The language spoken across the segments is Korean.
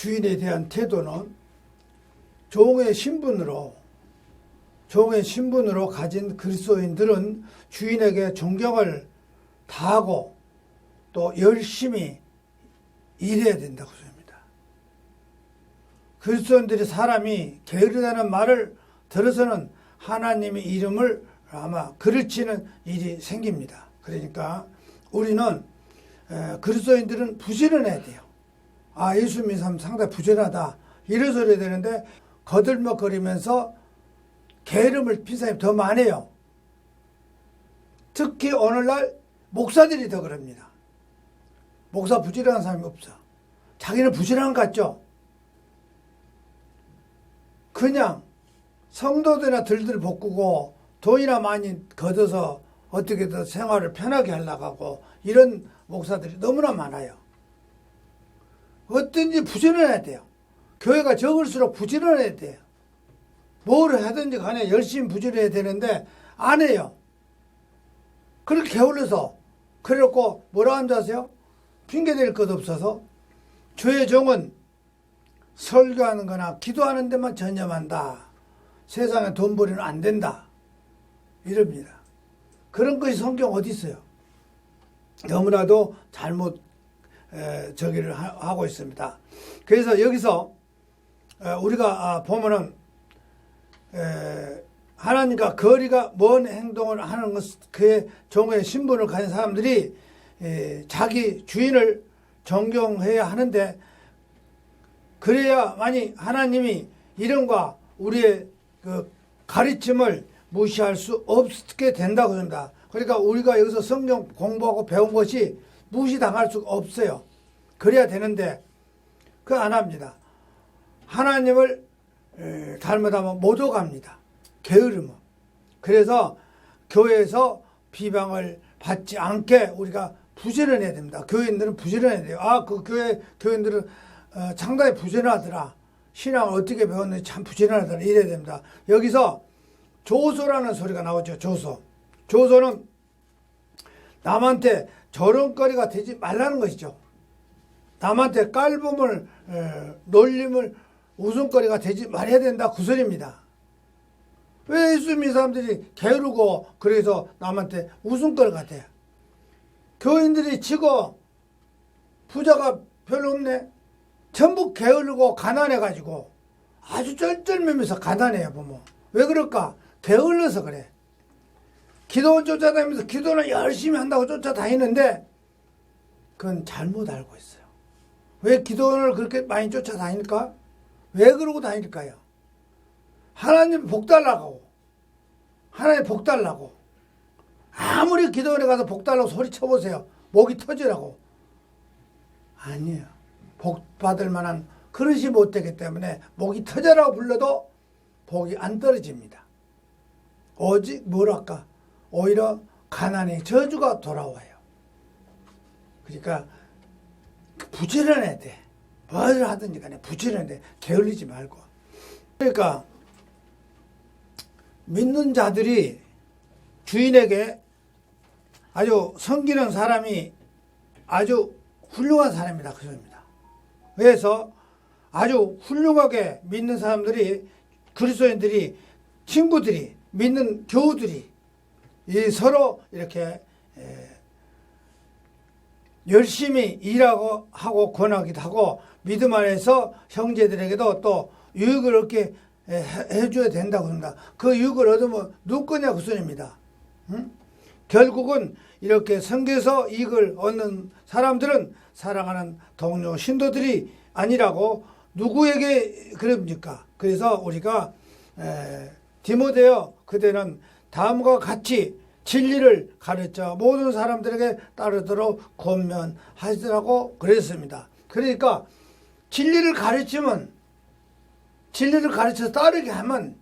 주인에 대한 태도는 종의 신분으로 가진 그리스도인들은 주인에게 존경을 다하고 또 열심히 일해야 된다고 생각합니다. 그리스도인들이 사람이 게으르다는 말을 들어서는 하나님의 이름을 아마 그르치는 일이 생깁니다. 그러니까 우리는 그리스도인들은 부지런해야 돼요. 아, 예수 믿는 사람 상당히 부지런하다 이런 소리 해야 되는데 거들먹거리면서 게으름을 핀 사람이 더 많아요. 특히 오늘날 목사들이 더 그럽니다. 목사 부지런한 사람이 없어. 자기는 부지런한 것 같죠? 그냥 성도들이나 들들 볶고 돈이나 많이 걷어서 어떻게든 생활을 편하게 하려고 하고 이런 목사들이 너무나 많아요. 어떤지 부지런해야 돼요. 교회가 적을수록 부지런해야 돼요. 뭘 하든지 간에 열심히 부지런해야 되는데 안 해요. 그렇게 게을러서 그래놓고 뭐라 하는 줄 아세요? 핑계댈 것 없어서 주의 종은 설교하는 거나 기도하는 데만 전념한다. 세상에 돈 벌이는 안 된다. 이럽니다. 그런 것이 성경 어디 있어요? 너무나도 잘못 저기를 하고 있습니다. 그래서 여기서 우리가 보면은 하나님과 거리가 먼 행동을 하는 것, 그의 종의 신분을 가진 사람들이 자기 주인을 존경해야 하는데 그래야만이 하나님이 이름과 우리의 그 가르침을 무시할 수 없게 된다고 합니다. 그러니까 우리가 여기서 성경 공부하고 배운 것이 무시당할 수가 없어요. 그래야 되는데 그거 안 합니다. 하나님을 잘못하면 못 오갑니다. 게으르면. 그래서 교회에서 비방을 받지 않게 우리가 부지런해야 됩니다. 교인들은 부지런해야 돼요. 아, 그 교인들은 상당히 부지런하더라. 신앙을 어떻게 배웠는지 참 부지런하더라. 이래야 됩니다. 여기서 조소라는 소리가 나오죠. 조소는 남한테 조롱거리가 되지 말라는 것이죠. 남한테 깔봄을 놀림을 웃음거리가 되지 말아야 된다 그 소리입니다. 왜 예수 믿는 사람들이 게으르고 그래서 남한테 웃음거리가 돼요? 교인들이 치고 부자가 별로 없네. 전부 게으르고 가난해가지고 아주 쩔쩔매면서 가난해요. 보면 왜 그럴까? 게을러서 그래. 기도원 쫓아다니면서 기도는 열심히 한다고 쫓아다니는데 그건 잘못 알고 있어요. 왜 기도원을 그렇게 많이 쫓아다닐까? 왜 그러고 다닐까요? 하나님 복 달라고. 하나님 복 달라고. 아무리 기도원에 가서 복 달라고 소리 쳐보세요. 목이 터지라고. 아니에요. 복 받을 만한 그릇이 못 되기 때문에 목이 터져라고 불러도 복이 안 떨어집니다. 오직 뭐랄까? 오히려 가난의 저주가 돌아와요. 그러니까 부지런해야 돼. 뭘 하든지 간에 부지런해야 돼. 게을리지 말고. 그러니까 믿는 자들이 주인에게 아주 섬기는 사람이 아주 훌륭한 사람이다. 그 소리입니다. 그래서 아주 훌륭하게 믿는 사람들이 그리스도인들이 친구들이 믿는 교우들이 서로 이렇게 열심히 일하고 하고 권하기도 하고 믿음 안에서 형제들에게도 또 유익을 얻게 해줘야 된다고 합니다. 그 유익을 얻으면 누구 거냐 그 소리입니다. 응? 결국은 이렇게 성경에서 이익을 얻는 사람들은 사랑하는 동료 신도들이 아니라고 누구에게 그럽니까? 그래서 우리가 디모데여 그대는 다음과 같이 진리를 가르쳐 모든 사람들에게 따르도록 권면하시라고 그랬습니다. 그러니까 진리를 가르쳐서 따르게 하면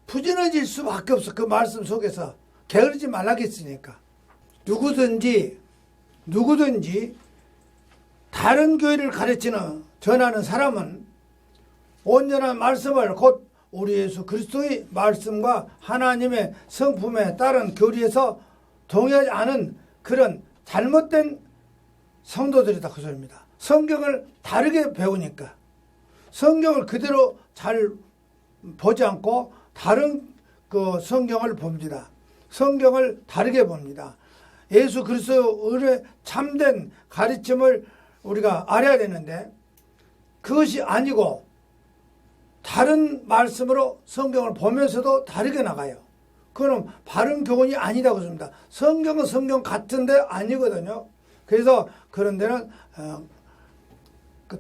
부지런해질 수밖에 없어. 그 말씀 속에서 게으르지 말라겠으니까. 누구든지 다른 교회를 전하는 사람은 온전한 말씀을 곧 우리 예수 그리스도의 말씀과 하나님의 성품에 따른 교리에서 동의하지 않은 그런 잘못된 성도들이다 그 소리입니다. 성경을 다르게 배우니까. 성경을 그대로 잘 보지 않고 다른 그 성경을 봅니다. 성경을 다르게 봅니다. 예수 그리스도의 참된 가르침을 우리가 알아야 되는데 그것이 아니고 다른 말씀으로 성경을 보면서도 다르게 나가요. 그건 바른 교훈이 아니다고 했습니다. 성경은 성경 같은데 아니거든요. 그래서 그런 데는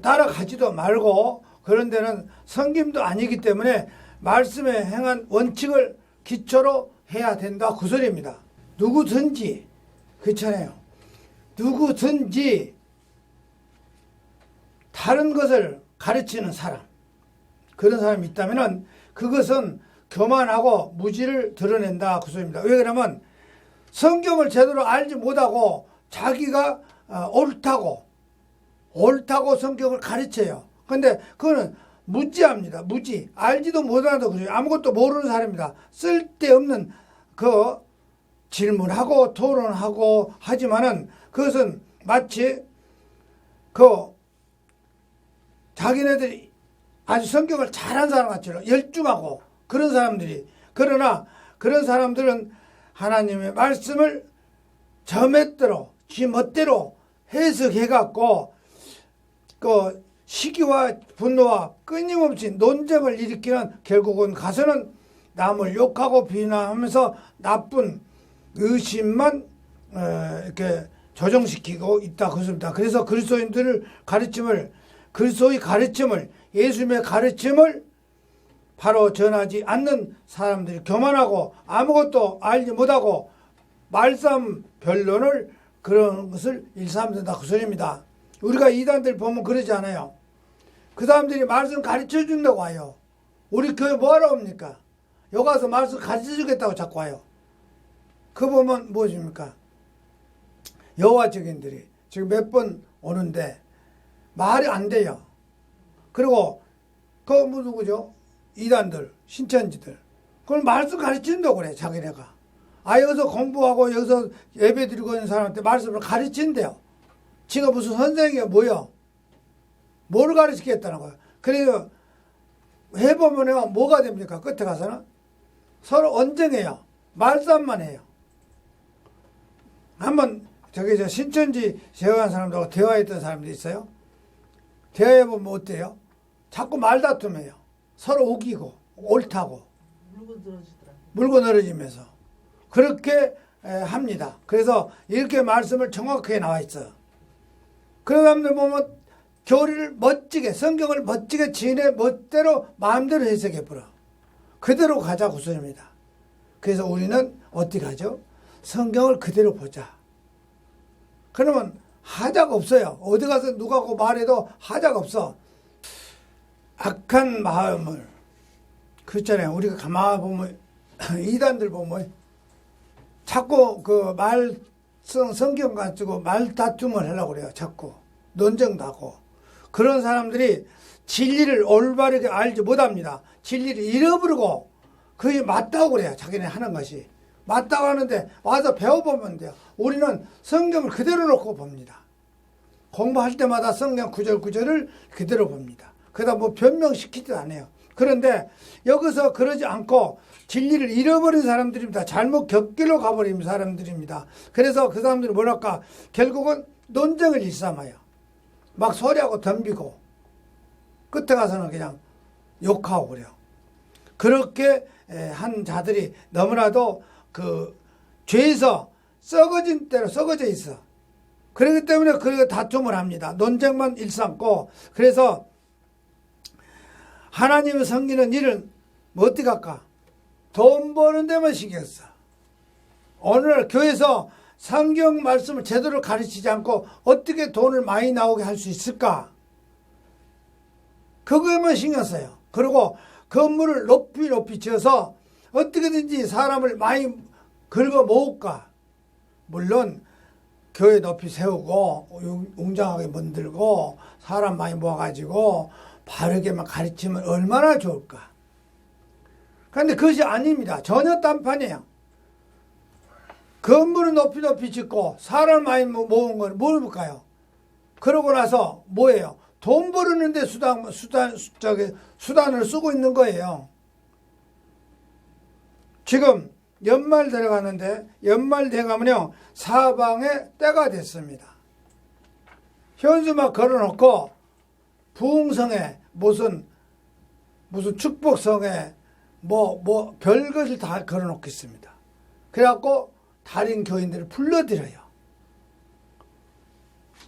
따라가지도 말고 그런 데는 성김도 아니기 때문에 말씀에 행한 원칙을 기초로 해야 된다 그 소리입니다. 누구든지 그렇잖아요. 누구든지 다른 것을 가르치는 사람 그런 사람이 있다면 그것은 교만하고 무지를 드러낸다 그 소리입니다. 왜 그러면 성경을 제대로 알지 못하고 자기가 옳다고 성경을 가르쳐요. 근데 그거는 무지합니다. 무지. 알지도 못한다고 그래요. 아무것도 모르는 사람입니다. 쓸데없는 그 질문하고 토론하고 하지만은 그것은 마치 그 자기네들이 아주 성경을 잘한 사람 같죠. 열중하고 그런 사람들이. 그러나 그런 사람들은 하나님의 말씀을 저맷대로 지 멋대로 해석해갖고 그 시기와 분노와 끊임없이 논쟁을 일으키는 결국은 가서는 남을 욕하고 비난하면서 나쁜 의심만 이렇게 조정시키고 있다 그렇습니다. 그래서 그리스도인들을 가르침을 그리스도의 가르침을 예수님의 가르침을 바로 전하지 않는 사람들이 교만하고 아무것도 알지 못하고 말싸움 변론을 그런 것을 일삼는다 그 소리입니다. 우리가 이단들 보면 그러지 않아요. 그 사람들이 말씀 가르쳐 준다고 와요. 우리 교회 뭐하러 옵니까? 여기 가서 말씀 가르쳐 주겠다고 자꾸 와요. 그거 보면 무엇입니까? 여호와 증인들이 지금 몇 번 오는데 말이 안 돼요. 그리고 그 누구죠? 이단들, 신천지들. 그걸 말씀 가르친다고 그래, 자기네가. 여기서 공부하고 여기서 예배 드리고 있는 사람한테 말씀을 가르친대요. 지가 무슨 선생이야, 뭐야? 뭘 가르치겠다는 거야. 그래서 해보면 뭐가 됩니까? 끝에 가서는 서로 언쟁해요. 말싸움만 해요. 한번 저기 저 신천지 제어한 사람들하고 대화했던 사람들이 있어요. 대화해보면 어때요? 자꾸 말다툼해요. 서로 우기고 옳다고 물고 늘어지면서 그렇게 합니다. 그래서 이렇게 말씀을 정확하게 나와 있어요. 그런 사람들 보면 교리를 멋지게 성경을 멋지게 지네 멋대로 마음대로 해석해 버려. 그대로 가자고 소리입니다. 그래서 우리는 어떻게 하죠? 성경을 그대로 보자. 그러면 하자가 없어요. 어디 가서 누가 그 말해도 하자가 없어. 악한 마음을 그렇잖아요. 우리가 가만히 보면 이단들 보면 자꾸 그 성경 가지고 말다툼을 하려고 그래요. 자꾸 논쟁도 하고 그런 사람들이 진리를 올바르게 알지 못합니다. 진리를 잃어버리고 그게 맞다고 그래요. 자기네 하는 것이 맞다고 하는데 와서 배워보면 돼요. 우리는 성경을 그대로 놓고 봅니다. 공부할 때마다 성경 구절구절을 그대로 봅니다. 그러다 뭐 변명시키지도 않아요. 그런데 여기서 그러지 않고 진리를 잃어버린 사람들입니다. 잘못 곁길로 가버린 사람들입니다. 그래서 그 사람들이 뭐랄까 결국은 논쟁을 일삼아요. 막 소리하고 덤비고 끝에 가서는 그냥 욕하고 그래요. 그렇게 한 자들이 너무나도 그 죄에서 썩어진 대로 썩어져 있어. 그렇기 때문에 그 다툼을 합니다. 논쟁만 일삼고 그래서 하나님을 섬기는 일은 뭐 어떻게 할까? 돈 버는 데만 신경 써. 오늘 교회에서 성경 말씀을 제대로 가르치지 않고 어떻게 돈을 많이 나오게 할 수 있을까? 그거에만 신경 써요. 그리고 건물을 높이 지어서 어떻게든지 사람을 많이 긁어 모을까? 물론 교회 높이 세우고 웅장하게 만들고 사람 많이 모아가지고 바르게만 가르치면 얼마나 좋을까? 그런데 그것이 아닙니다. 전혀 딴판이에요. 건물을 높이 짓고 사람 많이 모은 건 뭘까요? 그러고 나서 뭐예요? 돈 버는데 수단을 쓰고 있는 거예요. 지금 연말 들어가는데 연말 돼가면요 사방에 때가 됐습니다. 현수 막 걸어놓고 부흥성에 무슨 축복성에 뭐 별것을 다 걸어놓겠습니다. 그래갖고 다른 교인들을 불러들여요.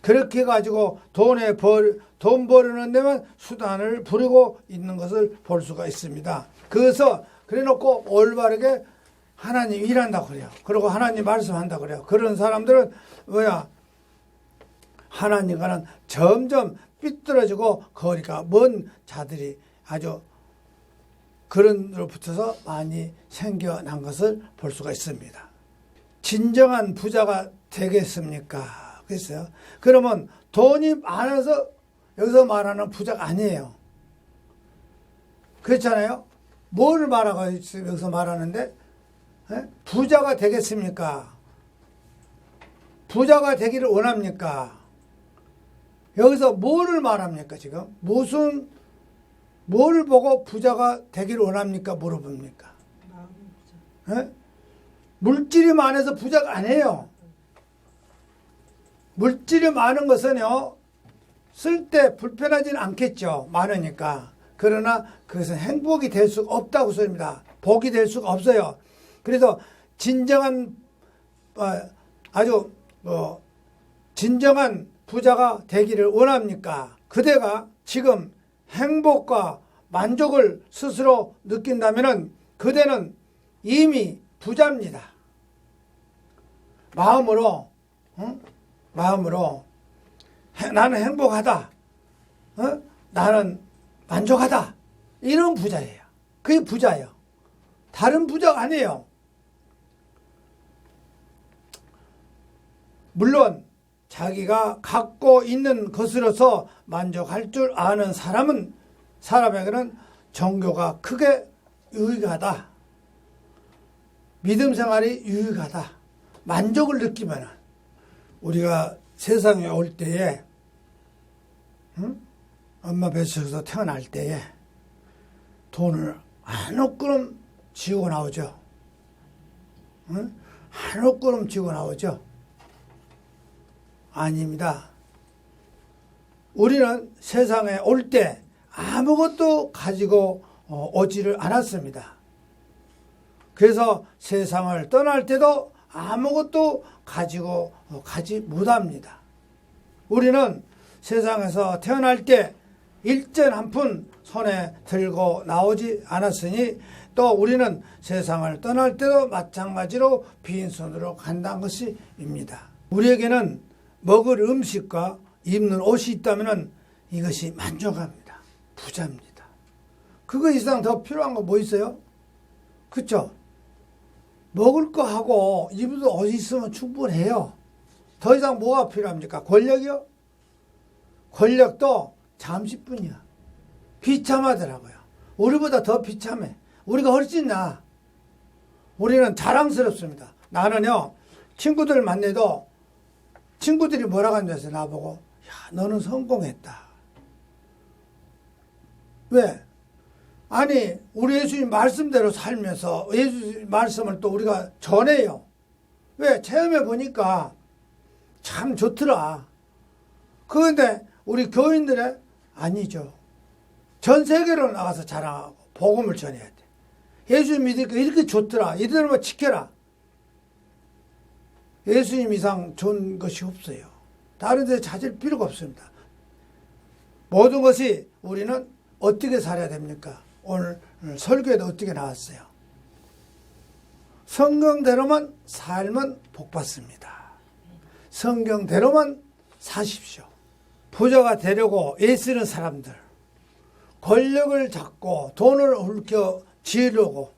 그렇게 해가지고 돈 버는 데만 수단을 부리고 있는 것을 볼 수가 있습니다. 그래서 그래놓고 올바르게 하나님 일한다고 그래요. 그리고 하나님 말씀한다고 그래요. 그런 사람들은 하나님과는 점점 삐뚤어지고 거리가 먼 자들이 아주 그런 데로 붙어서 많이 생겨난 것을 볼 수가 있습니다. 진정한 부자가 되겠습니까? 그랬어요. 그러면 돈이 많아서 여기서 말하는 부자가 아니에요. 그렇잖아요. 뭘 말하고 여기서 말하는데 부자가 되겠습니까? 부자가 되기를 원합니까? 여기서 뭐를 말합니까? 지금 뭘 보고 부자가 되기를 원합니까? 물어봅니까? 물질이 많아서 부자가 아니에요. 물질이 많은 것은요 쓸 때 불편하지는 않겠죠. 많으니까. 그러나 그것은 행복이 될 수가 없다고 소리입니다. 복이 될 수가 없어요. 그래서 진정한 진정한 부자가 되기를 원합니까? 그대가 지금 행복과 만족을 스스로 느낀다면 그대는 이미 부자입니다. 마음으로 나는 행복하다. 나는 만족하다. 이런 부자예요. 그게 부자예요. 다른 부자가 아니에요. 물론 자기가 갖고 있는 것으로서 만족할 줄 아는 사람에게는 종교가 크게 유익하다. 믿음 생활이 유익하다. 만족을 느끼면 우리가 세상에 올 때에 엄마 뱃속에서 태어날 때에 돈을 한 옷구름 쥐고 나오죠. 한 옷구름 쥐고 나오죠. 아닙니다. 우리는 세상에 올 때 아무것도 가지고 오지를 않았습니다. 그래서 세상을 떠날 때도 아무것도 가지고 가지 못합니다. 우리는 세상에서 태어날 때 일전 한 푼 손에 들고 나오지 않았으니 또 우리는 세상을 떠날 때도 마찬가지로 빈손으로 간다는 것입니다. 우리에게는 먹을 음식과 입는 옷이 있다면 이것이 만족합니다. 부자입니다. 그거 이상 더 필요한 거 뭐 있어요? 그렇죠? 먹을 거 하고 입을 옷이 있으면 충분해요. 더 이상 뭐가 필요합니까? 권력이요? 권력도 잠시뿐이야. 비참하더라고요. 우리보다 더 비참해. 우리가 훨씬 나아. 우리는 자랑스럽습니다. 나는요, 친구들 만나도 친구들이 뭐라고 앉아서 나보고, 야, 너는 성공했다. 왜? 아니, 우리 예수님 말씀대로 살면서 예수님 말씀을 또 우리가 전해요. 왜? 체험해 보니까 참 좋더라. 그런데 우리 교인들의 아니죠. 전 세계로 나가서 자랑하고 복음을 전해야 돼. 예수님 믿으니까 이렇게 좋더라. 이대로만 지켜라. 예수님 이상 좋은 것이 없어요. 다른 데 찾을 필요가 없습니다. 모든 것이 우리는 어떻게 살아야 됩니까? 오늘 설교에도 어떻게 나왔어요? 성경대로만 살면 복받습니다. 성경대로만 사십시오. 부자가 되려고 애쓰는 사람들, 권력을 잡고 돈을 hul켜 지으려고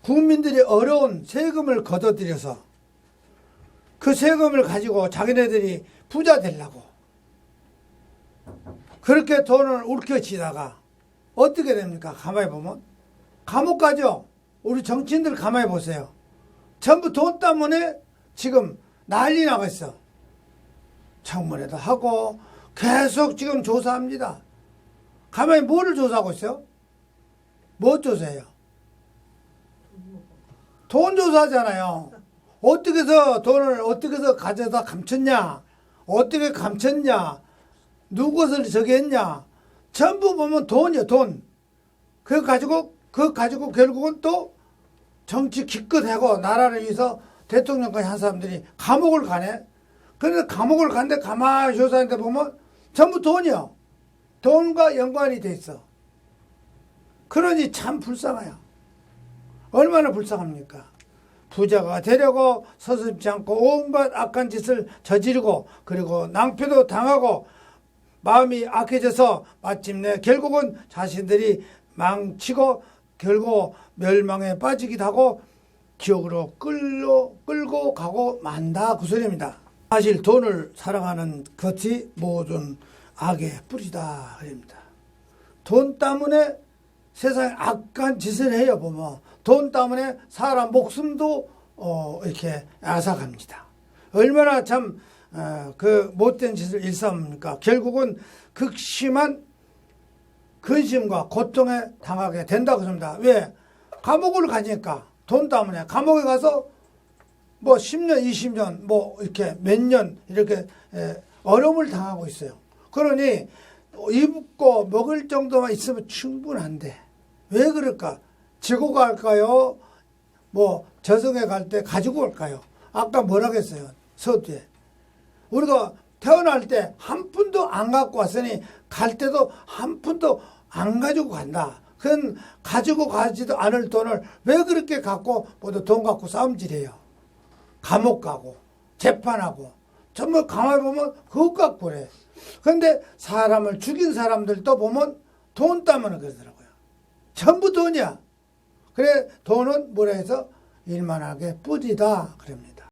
국민들이 어려운 세금을 걷어들여서 그 세금을 가지고 자기네들이 부자 되려고 그렇게 돈을 울켜지다가 어떻게 됩니까? 가만히 보면 감옥 가죠. 우리 정치인들 가만히 보세요. 전부 돈 때문에 지금 난리 나고 있어. 청문회도 하고 계속 지금 조사합니다. 가만히 뭐를 조사하고 있어요? 뭐 조사해요? 돈 조사하잖아요. 어떻게 해서 돈을 어떻게 해서 가져다 감췄냐? 어떻게 감췄냐? 누구를 저기 했냐? 전부 보면 돈이요, 돈. 그거 가지고 결국은 또 정치 기껏하고 나라를 위해서 대통령까지 한 사람들이 감옥을 가네. 그런데 감옥을 갔는데 가만히 조사하는데 보면 전부 돈이요. 돈과 연관이 돼 있어. 그러니 참 불쌍해요. 얼마나 불쌍합니까? 부자가 되려고 서슴지 않고 온갖 악한 짓을 저지르고 그리고 낭패도 당하고 마음이 악해져서 마침내 결국은 자신들이 망치고 결국 멸망에 빠지기도 하고 지옥으로 끌고 가고 만다 그 소리입니다. 사실 돈을 사랑하는 것이 모든 악의 뿌리다 그럽니다. 돈 때문에 세상에 악한 짓을 해요. 보면 돈 때문에 사람 목숨도 이렇게 앗아갑니다. 얼마나 참 그 못된 짓을 일삼습니까? 결국은 극심한 근심과 고통에 당하게 된다고 합니다. 왜? 감옥을 가니까 돈 때문에 감옥에 가서 뭐 10년, 20년, 뭐 이렇게 몇 년 이렇게 어려움을 당하고 있어요. 그러니 입고 먹을 정도만 있으면 충분한데 왜 그럴까? 지고 갈까요? 뭐 저승에 갈 때 가지고 갈까요? 아까 뭐라고 했어요? 서두에. 우리가 태어날 때 한 푼도 안 갖고 왔으니 갈 때도 한 푼도 안 가지고 간다. 그건 가지고 가지도 않을 돈을 왜 그렇게 갖고 모두 돈 갖고 싸움질해요? 감옥 가고 재판하고 정말 가만히 보면 그것 갖고 그래. 그런데 사람을 죽인 사람들도 보면 돈 때문에 그러더라고요. 전부 돈이야. 그래 돈은 뭐라 해서 일만하게 뿌리다 그럽니다.